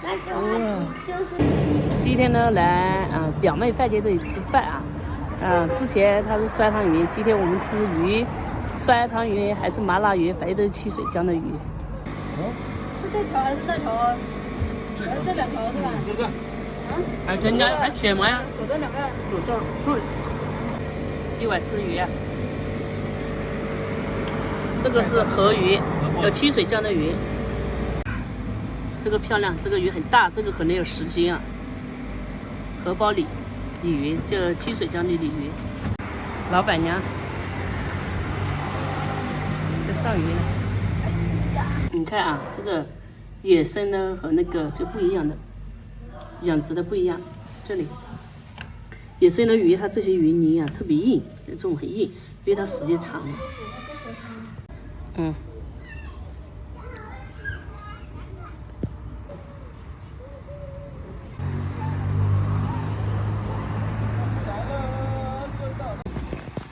那的话就是今天呢来表妹饭店这里吃饭啊，之前它是酸汤鱼，今天我们吃鱼，酸汤鱼还是麻辣鱼，反正都是七水江的鱼。是这条还是那条？这两条是吧？这个。还人家还选么呀？左这两个。左这对。今晚吃鱼啊。这个是河鱼，叫七水江的鱼。这个漂亮，这个鱼很大，这个可能有10斤啊。荷包鲤鱼，就七水江的鲤鱼。老板娘在上鱼呢。你看啊，这个野生的和那个就不一样的，养殖的不一样。这里野生的鱼，它这些鱼泥啊特别硬，这种很硬，因为它时间长了。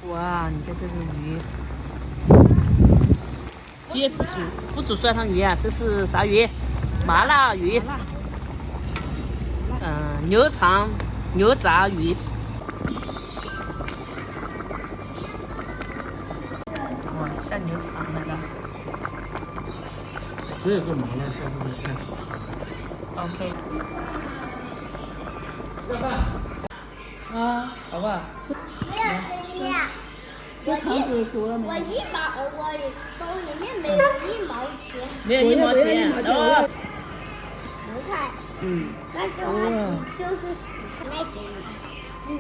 哇，你看这个鱼，今天不煮酸汤鱼啊，这是啥鱼？麻辣鱼。牛杂鱼。哇，下牛肠那个。这个麻辣下这个太好了。OK。要饭。好不好？这肠子熟了没？我兜里面没有1毛钱。没有1毛钱。10块。那的话就是10块给你。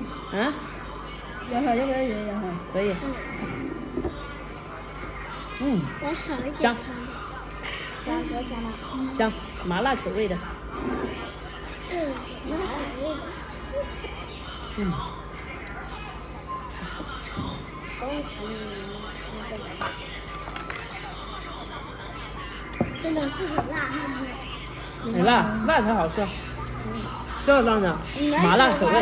杨海要不要圆杨海？可以。我少一点香。香多香吗？香，麻辣口味的。麻辣口味的。真的是很辣。很辣，辣才好吃。这样的麻辣口味。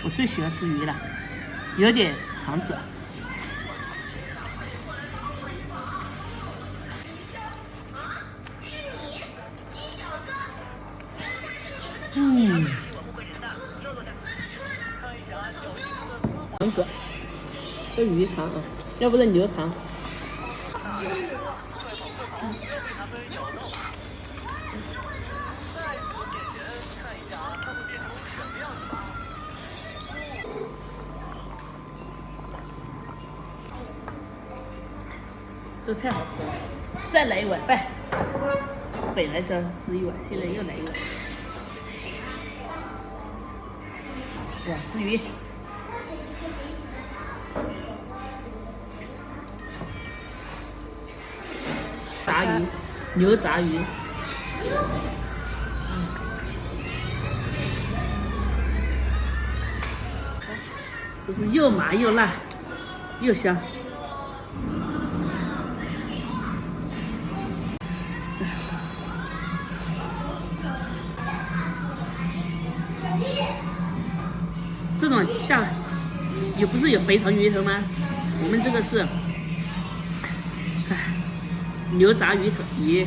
我最喜欢吃鱼了，有点肠子。肠子，这鱼肠啊，要不是牛肠。这太好吃了，再来一碗饭。本来想吃一碗，现在又来一碗。哇，吃鱼。杂鱼，牛杂鱼。这是又麻又辣，又香。这种像不是有肥肠鱼头吗？我们这个是牛杂鱼头鱼，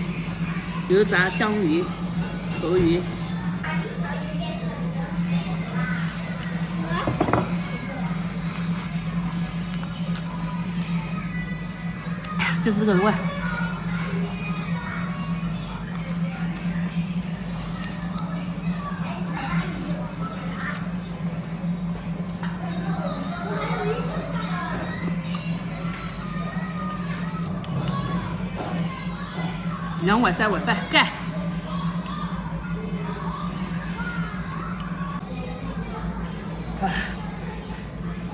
牛杂江鱼头鱼。就是这个味。2碗3碗饭盖。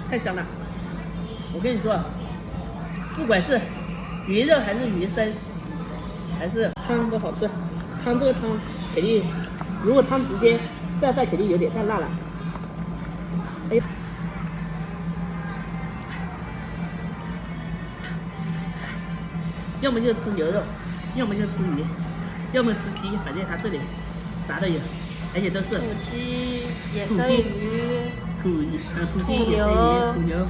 太香了！我跟你说，不管是鱼肉还是鱼生，还是汤都好吃。汤这个汤肯定，如果汤直接拌饭肯定有点太辣了。哎，要么就吃牛肉，要么就吃鱼，要么吃鸡，反正它这里啥都有，而且都是土鸡、野生鱼、土鸡、野生鱼、土牛。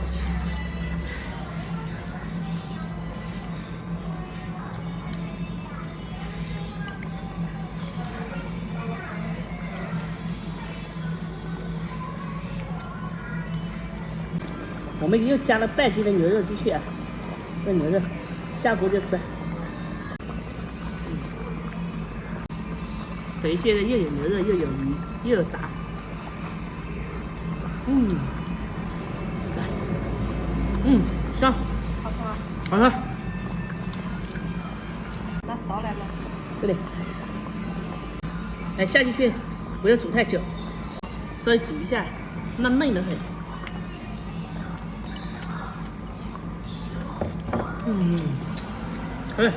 我们又加了半斤的牛肉进去啊，这牛肉下锅就吃。等于现在又有牛肉，又有鱼，又有炸。香，好吃吗？好吃。拿勺来吗？这里，哎，下进去不要煮太久，稍微煮一下，那嫩得很。哎。